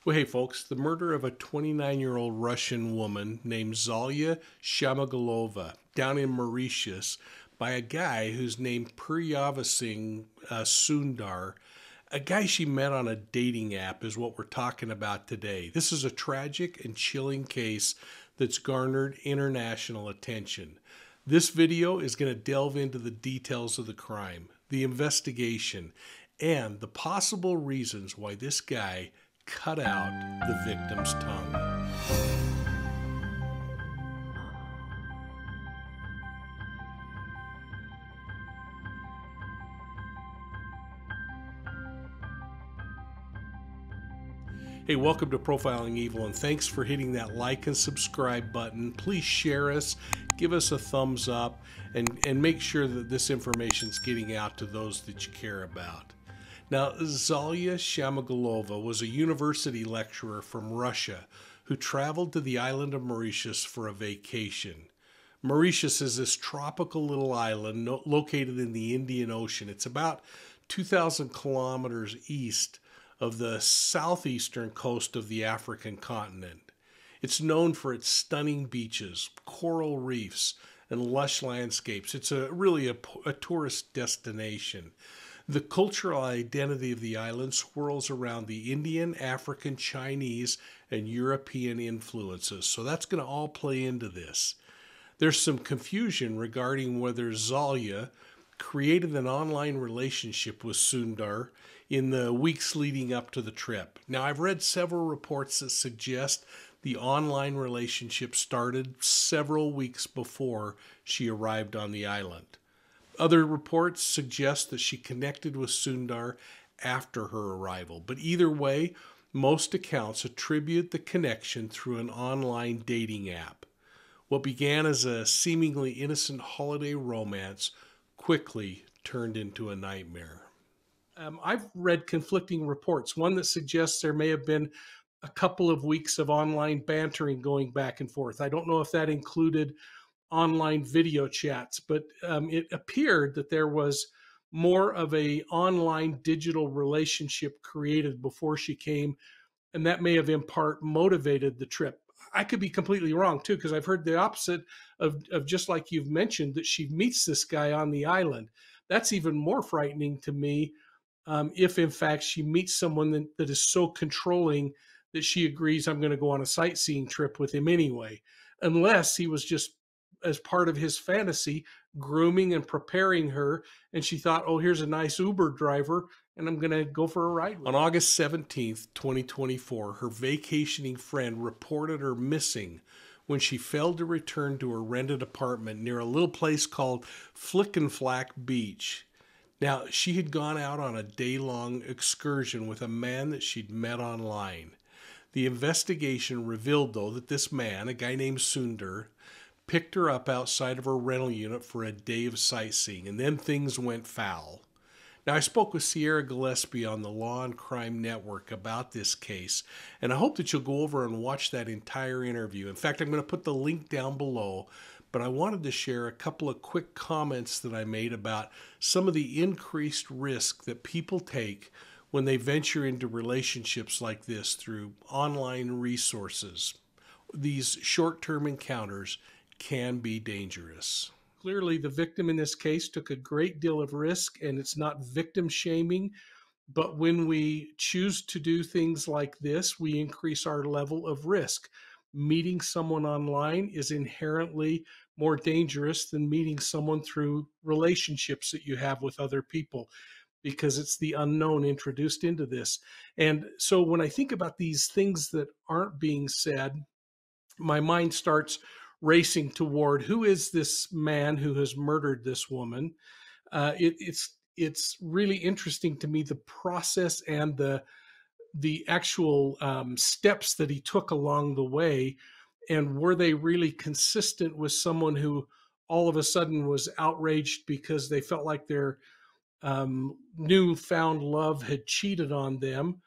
Well, hey, folks, the murder of a 29-year-old Russian woman named Zaliya Shamigulova down in Mauritius by a guy who's named Puryavirsingh Sundar, a guy she met on a dating app, is what we're talking about today. This is a tragic and chilling case that's garnered international attention. This video is going to delve into the details of the crime, the investigation, and the possible reasons why this guy cut out the victim's tongue. Hey, welcome to Profiling Evil, and thanks for hitting that like and subscribe button. Please share us, give us a thumbs up, and make sure that this information is getting out to those that you care about. Now, Zaliya Shamigulova was a university lecturer from Russia who traveled to the island of Mauritius for a vacation. Mauritius is this tropical little island located in the Indian Ocean. It's about 2,000 kilometers east of the southeastern coast of the African continent. It's known for its stunning beaches, coral reefs, and lush landscapes. It's really a tourist destination. The cultural identity of the island swirls around the Indian, African, Chinese, and European influences. So that's going to all play into this. There's some confusion regarding whether Zaliya created an online relationship with Sundur in the weeks leading up to the trip. Now, I've read several reports that suggest the online relationship started several weeks before she arrived on the island. Other reports suggest that she connected with Sundur after her arrival. But either way, most accounts attribute the connection through an online dating app. What began as a seemingly innocent holiday romance quickly turned into a nightmare. I've read conflicting reports, one that suggests there may have been a couple of weeks of online bantering going back and forth. I don't know if that included online video chats, but it appeared that there was more of a online digital relationship created before she came, and that may have in part motivated the trip. I could be completely wrong too, because I've heard the opposite of just like you've mentioned, that she meets this guy on the island. That's even more frightening to me, if in fact she meets someone that is so controlling that she agrees, I'm going to go on a sightseeing trip with him anyway, unless he was just, as part of his fantasy, grooming and preparing her, and she thought, oh, here's a nice Uber driver, and I'm going to go for a ride with him. On August 17th, 2024, her vacationing friend reported her missing when she failed to return to her rented apartment near a little place called Flickenflack Beach. Now, she had gone out on a day-long excursion with a man that she'd met online. The investigation revealed, though, that this man, a guy named Sundur, picked her up outside of her rental unit for a day of sightseeing, and then things went foul. Now, I spoke with Sierra Gillespie on the Law and Crime Network about this case, and I hope that you'll go over and watch that entire interview. In fact, I'm going to put the link down below, but I wanted to share a couple of quick comments that I made about some of the increased risk that people take when they venture into relationships like this through online resources. These short-term encounters can be dangerous. Clearly, the victim in this case took a great deal of risk, and it's not victim shaming. But when we choose to do things like this, we increase our level of risk. Meeting someone online is inherently more dangerous than meeting someone through relationships that you have with other people, because it's the unknown introduced into this. And so when I think about these things that aren't being said, my mind starts racing toward, who is this man who has murdered this woman? It's really interesting to me, the process and the actual steps that he took along the way, and were they really consistent with someone who all of a sudden was outraged because they felt like their newfound love had cheated on them,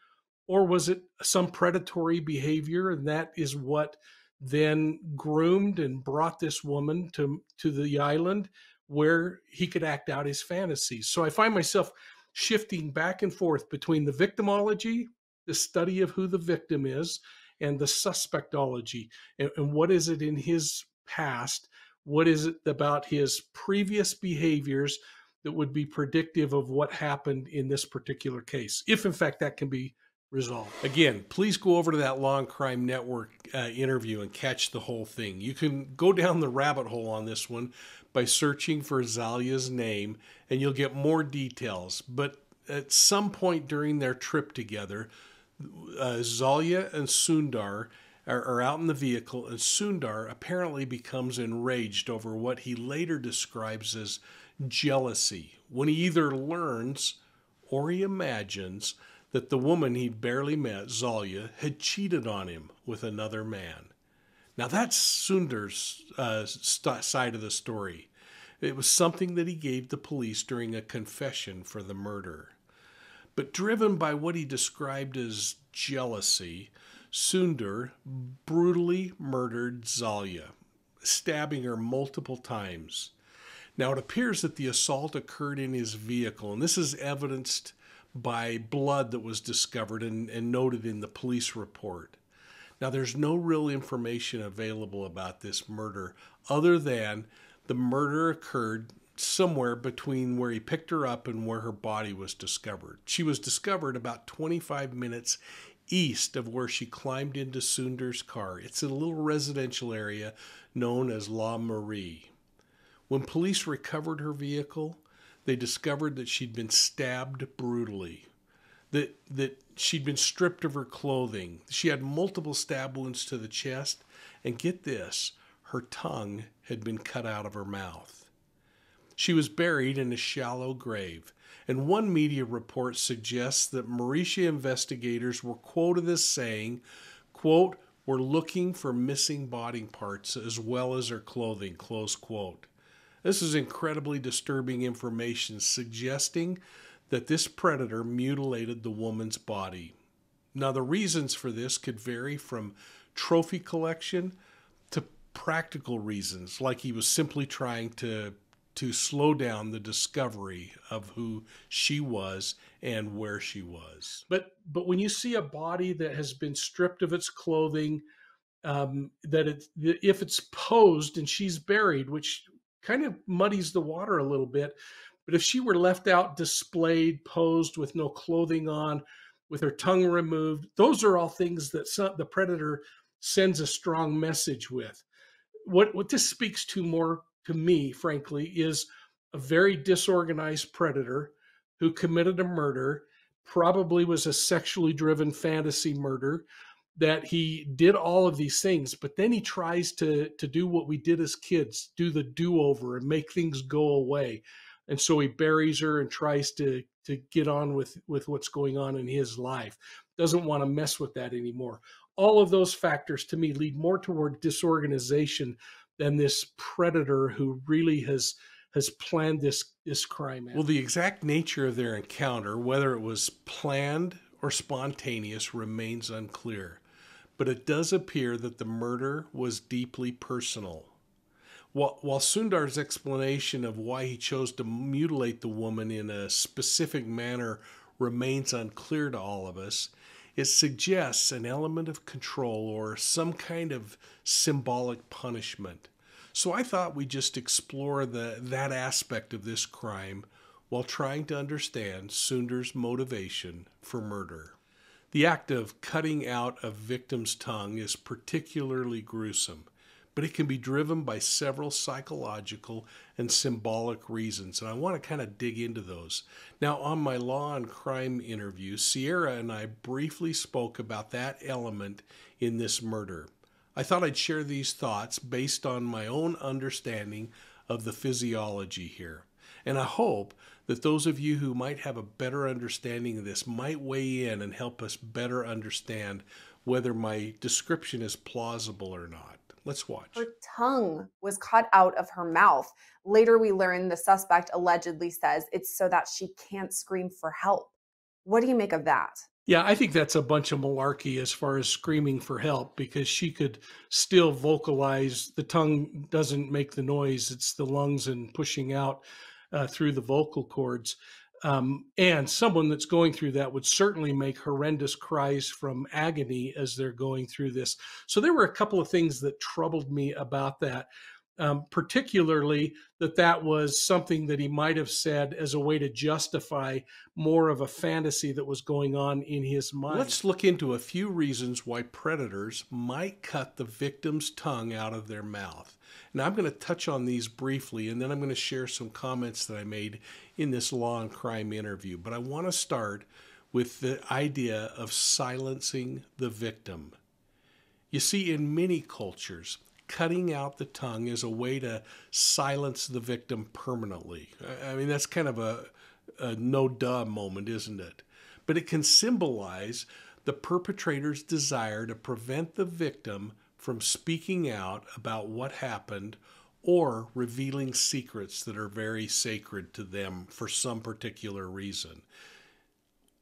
or was it some predatory behavior, and that is what then groomed and brought this woman to the island where he could act out his fantasies? So I find myself shifting back and forth between the victimology the study of who the victim is and the suspectology, and what is it in his past, what is it about his previous behaviors that would be predictive of what happened in this particular case, if in fact that can be resolved. Again, please go over to that Law and Crime Network interview and catch the whole thing. You can go down the rabbit hole on this one by searching for Zaliya's name, and you'll get more details. But at some point during their trip together, Zaliya and Sundur are out in the vehicle, and Sundur apparently becomes enraged over what he later describes as jealousy, when he either learns or he imagines that the woman he'd barely met, Zaliya, had cheated on him with another man. Now that's Sundur's side of the story. It was something that he gave the police during a confession for the murder. But driven by what he described as jealousy, Sundur brutally murdered Zaliya, stabbing her multiple times. Now it appears that the assault occurred in his vehicle, and this is evidenced by blood that was discovered and noted in the police report. Now there's no real information available about this murder other than the murder occurred somewhere between where he picked her up and where her body was discovered. She was discovered about 25 minutes east of where she climbed into Sundur's car. It's a little residential area known as La Marie. When police recovered her vehicle, they discovered that she'd been stabbed brutally, that she'd been stripped of her clothing. She had multiple stab wounds to the chest, and get this, her tongue had been cut out of her mouth. She was buried in a shallow grave, and one media report suggests that Mauritius investigators were quoted as saying, quote, "We're looking for missing body parts as well as her clothing," close quote. This is incredibly disturbing information suggesting that this predator mutilated the woman's body. Now, the reasons for this could vary from trophy collection to practical reasons, like he was simply trying to slow down the discovery of who she was and where she was. But when you see a body that has been stripped of its clothing, if it's posed and she's buried, which kind of muddies the water a little bit, but if she were left out, displayed, posed with no clothing on, with her tongue removed, those are all things that the predator sends a strong message with. What this speaks to more to me, frankly, is a very disorganized predator who committed a murder, probably was a sexually driven fantasy murder, that he did all of these things, but then he tries to do what we did as kids, do the do-over and make things go away. And so he buries her and tries to get on with what's going on in his life. Doesn't want to mess with that anymore. All of those factors to me lead more toward disorganization than this predator who really has planned this crime out. Well, the exact nature of their encounter, whether it was planned or spontaneous, remains unclear. But it does appear that the murder was deeply personal. While Sundur's explanation of why he chose to mutilate the woman in a specific manner remains unclear to all of us, it suggests an element of control or some kind of symbolic punishment. So I thought we'd just explore that aspect of this crime while trying to understand Sundur's motivation for murder. The act of cutting out a victim's tongue is particularly gruesome, but it can be driven by several psychological and symbolic reasons, and I want to kind of dig into those. Now, on my Law and Crime interview, Sierra and I briefly spoke about that element in this murder. I thought I'd share these thoughts based on my own understanding of the physiology here. And I hope that those of you who might have a better understanding of this might weigh in and help us better understand whether my description is plausible or not. Let's watch. Her tongue was cut out of her mouth. Later, we learn the suspect allegedly says it's so that she can't scream for help. What do you make of that? Yeah, I think that's a bunch of malarkey as far as screaming for help, because she could still vocalize. The tongue doesn't make the noise. It's the lungs and pushing out through the vocal cords. And someone that's going through that would certainly make horrendous cries from agony as they're going through this. So there were a couple of things that troubled me about that, particularly that was something that he might have said as a way to justify more of a fantasy that was going on in his mind. Let's look into a few reasons why predators might cut the victim's tongue out of their mouth. Now, I'm going to touch on these briefly, and then I'm going to share some comments that I made in this law and crime interview. But I want to start with the idea of silencing the victim. You see, in many cultures, cutting out the tongue is a way to silence the victim permanently. I mean, that's kind of a no-duh moment, isn't it? But it can symbolize the perpetrator's desire to prevent the victim from speaking out about what happened or revealing secrets that are very sacred to them for some particular reason.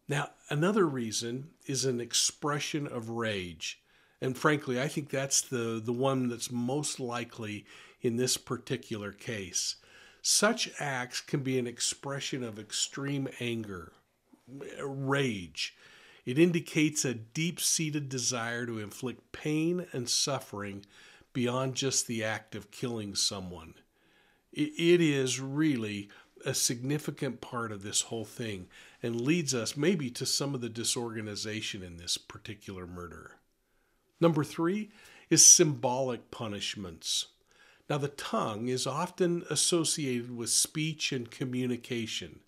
Now, another reason is an expression of rage. And frankly, I think that's the one that's most likely in this particular case. Such acts can be an expression of extreme anger, rage. It indicates a deep-seated desire to inflict pain and suffering beyond just the act of killing someone. It is really a significant part of this whole thing and leads us maybe to some of the disorganization in this particular murder. Number 3 is symbolic punishments. Now, the tongue is often associated with speech and communication.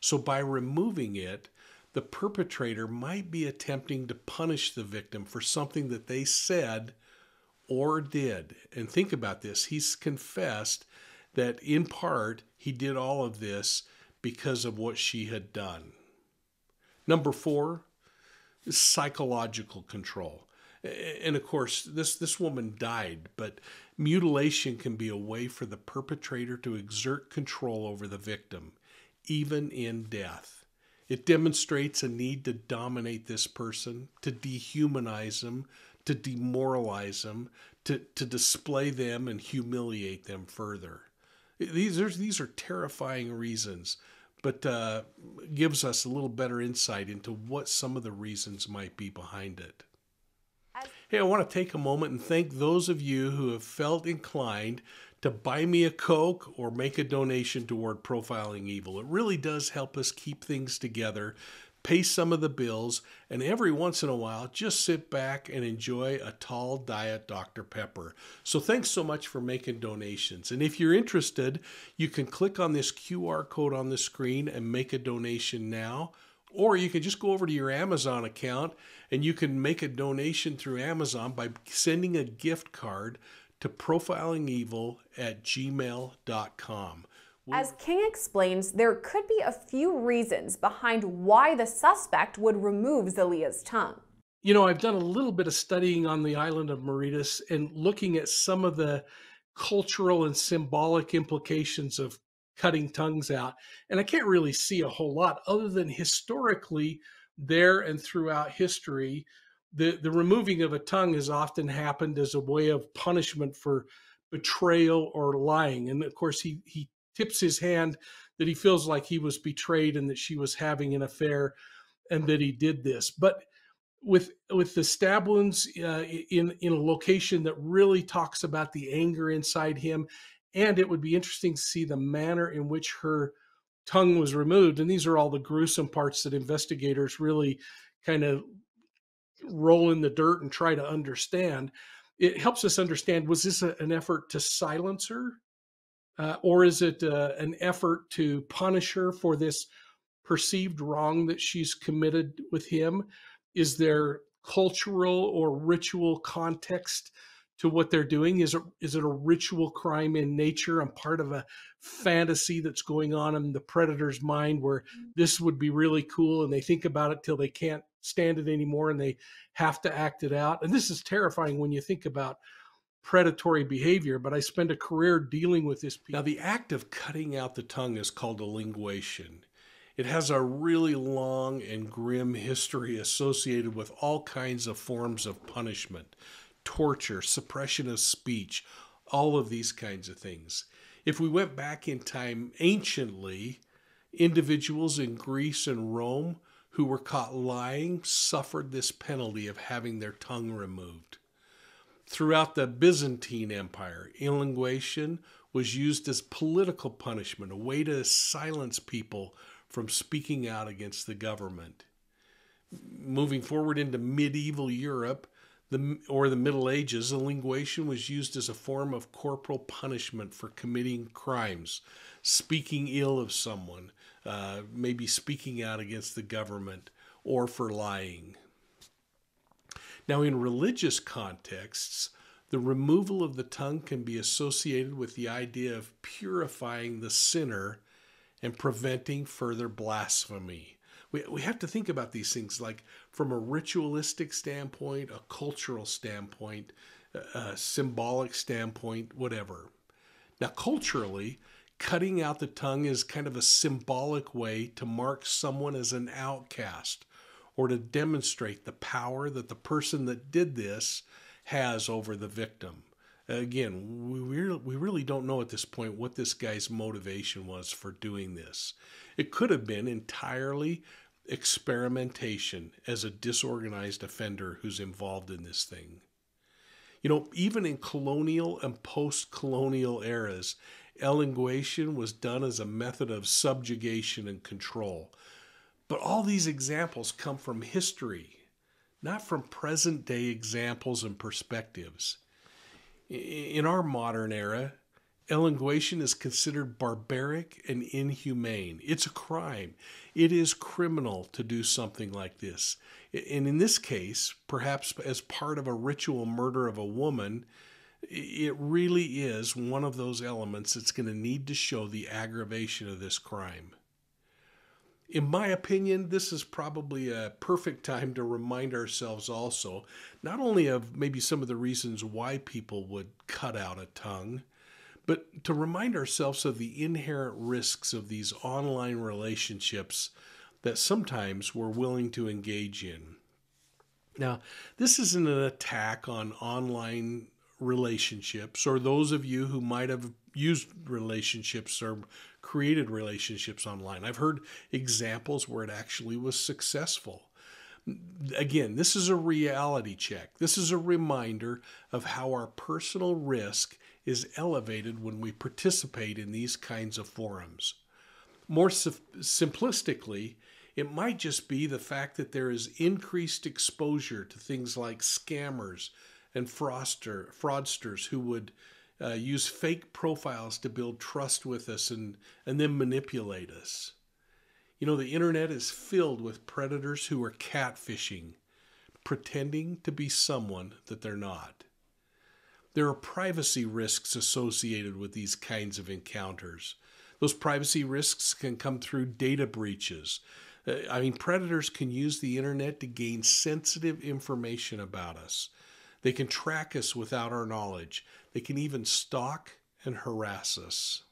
So by removing it, the perpetrator might be attempting to punish the victim for something that they said or did. And think about this. He's confessed that in part he did all of this because of what she had done. Number 4 is psychological control. And of course, this woman died, but mutilation can be a way for the perpetrator to exert control over the victim, even in death. It demonstrates a need to dominate this person, to dehumanize them, to demoralize them, to display them and humiliate them further. These are terrifying reasons, but gives us a little better insight into what some of the reasons might be behind it. Hey, I want to take a moment and thank those of you who have felt inclined to buy me a Coke or make a donation toward Profiling Evil. It really does help us keep things together, pay some of the bills, and every once in a while, just sit back and enjoy a tall diet Dr. Pepper. So thanks so much for making donations. And if you're interested, you can click on this QR code on the screen and make a donation now. Or you can just go over to your Amazon account and you can make a donation through Amazon by sending a gift card to profilingevil@gmail.com. As King explains, there could be a few reasons behind why the suspect would remove Zaliya's tongue. You know, I've done a little bit of studying on the island of Mauritius and looking at some of the cultural and symbolic implications of cutting tongues out. And I can't really see a whole lot other than historically there and throughout history, the removing of a tongue has often happened as a way of punishment for betrayal or lying. And of course, he tips his hand that he feels like he was betrayed and that she was having an affair and that he did this. But with the stab wounds in a location that really talks about the anger inside him, and it would be interesting to see the manner in which her tongue was removed. And these are all the gruesome parts that investigators really kind of roll in the dirt and try to understand. It helps us understand, was this an effort to silence her? Or is it an effort to punish her for this perceived wrong that she's committed with him? Is there cultural or ritual context to what they're doing? Is it a ritual crime in nature and part of a fantasy that's going on in the predator's mind where this would be really cool and they think about it till they can't stand it anymore and they have to act it out? And this is terrifying when you think about predatory behavior, but I spent a career dealing with this. Now, the act of cutting out the tongue is called a linguation. It has a really long and grim history associated with all kinds of forms of punishment, torture, suppression of speech, all of these kinds of things. If we went back in time anciently, Individuals in Greece and Rome who were caught lying suffered this penalty of having their tongue removed. Throughout the Byzantine Empire, elongation was used as political punishment, a way to silence people from speaking out against the government. Moving forward into medieval Europe, or the Middle Ages, elongation was used as a form of corporal punishment for committing crimes, speaking ill of someone, maybe speaking out against the government, or for lying. Now, in religious contexts, the removal of the tongue can be associated with the idea of purifying the sinner and preventing further blasphemy. We have to think about these things like from a ritualistic standpoint, a cultural standpoint, a symbolic standpoint, whatever. Now, culturally, cutting out the tongue is kind of a symbolic way to mark someone as an outcast or to demonstrate the power that the person that did this has over the victim. Again, we really don't know at this point what this guy's motivation was for doing this. It could have been entirely experimentation as a disorganized offender who's involved in this thing. You know, even in colonial and post-colonial eras, elongation was done as a method of subjugation and control. But all these examples come from history, not from present-day examples and perspectives. In our modern era, elongation is considered barbaric and inhumane. It's a crime. It is criminal to do something like this. And in this case, perhaps as part of a ritual murder of a woman, it really is one of those elements that's going to need to show the aggravation of this crime. In my opinion, this is probably a perfect time to remind ourselves also, not only of maybe some of the reasons why people would cut out a tongue, but to remind ourselves of the inherent risks of these online relationships that sometimes we're willing to engage in. Now, this isn't an attack on online relationships or those of you who might have used relationships or created relationships online. I've heard examples where it actually was successful. Again, this is a reality check. This is a reminder of how our personal risk is elevated when we participate in these kinds of forums. More simplistically, it might just be the fact that there is increased exposure to things like scammers and fraudsters who would use fake profiles to build trust with us and then manipulate us. You know, the internet is filled with predators who are catfishing, pretending to be someone that they're not. There are privacy risks associated with these kinds of encounters. Those privacy risks can come through data breaches. Predators can use the internet to gain sensitive information about us. They can track us without our knowledge. They can even stalk and harass us.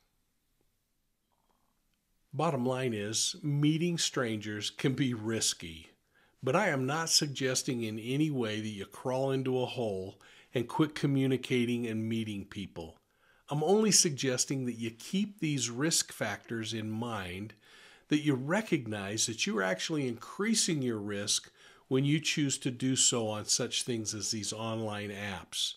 Bottom line is, meeting strangers can be risky, but I am not suggesting in any way that you crawl into a hole and quit communicating and meeting people. I'm only suggesting that you keep these risk factors in mind, that you recognize that you're actually increasing your risk when you choose to do so on such things as these online apps.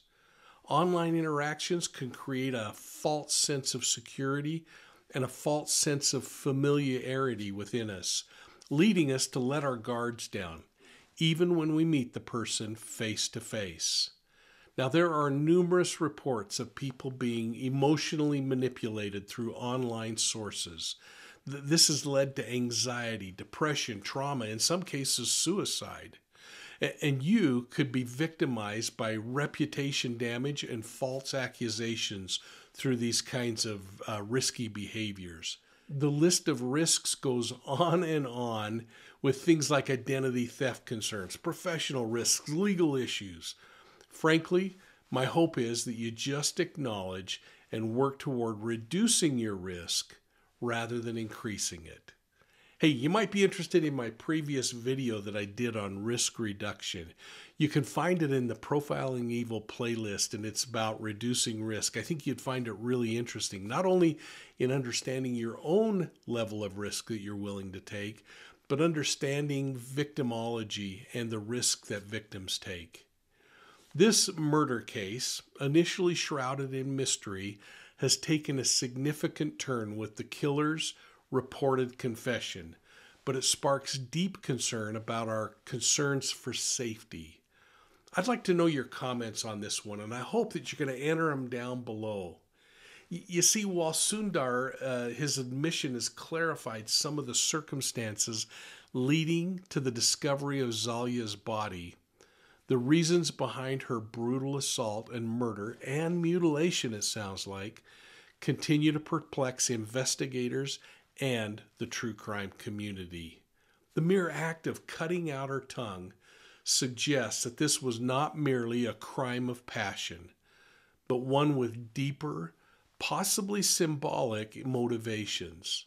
Online interactions can create a false sense of security and a false sense of familiarity within us, leading us to let our guards down, even when we meet the person face to face. Now, there are numerous reports of people being emotionally manipulated through online sources. This has led to anxiety, depression, trauma, in some cases suicide. And you could be victimized by reputation damage and false accusations through these kinds of risky behaviors. The list of risks goes on and on with things like identity theft concerns, professional risks, legal issues. Frankly, my hope is that you just acknowledge and work toward reducing your risk rather than increasing it. Hey, you might be interested in my previous video that I did on risk reduction. You can find it in the Profiling Evil playlist, and it's about reducing risk. I think you'd find it really interesting, not only in understanding your own level of risk that you're willing to take, but understanding victimology and the risk that victims take. This murder case, initially shrouded in mystery, has taken a significant turn with the killer's reported confession, but it sparks deep concern about our concerns for safety. I'd like to know your comments on this one, and I hope that you're going to enter them down below. You see, while Sundur, his admission has clarified some of the circumstances leading to the discovery of Zaliya's body, the reasons behind her brutal assault and murder and mutilation, it sounds like, continue to perplex investigators and the true crime community. The mere act of cutting out her tongue suggests that this was not merely a crime of passion, but one with deeper, possibly symbolic motivations.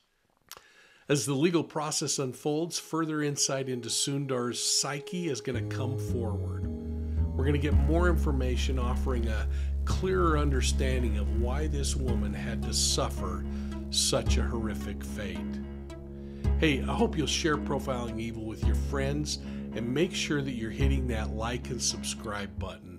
As the legal process unfolds, further insight into Sundur's psyche is going to come forward. We're going to get more information offering a clearer understanding of why this woman had to suffer such a horrific fate. Hey, I hope you'll share Profiling Evil with your friends and make sure that you're hitting that like and subscribe button.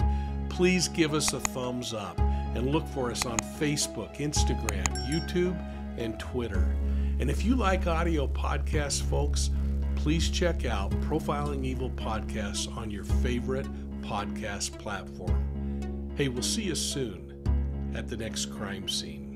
Please give us a thumbs up and look for us on Facebook, Instagram, YouTube, and Twitter. And if you like audio podcasts, folks, please check out Profiling Evil podcasts on your favorite podcast platform. Hey, we'll see you soon at the next crime scene.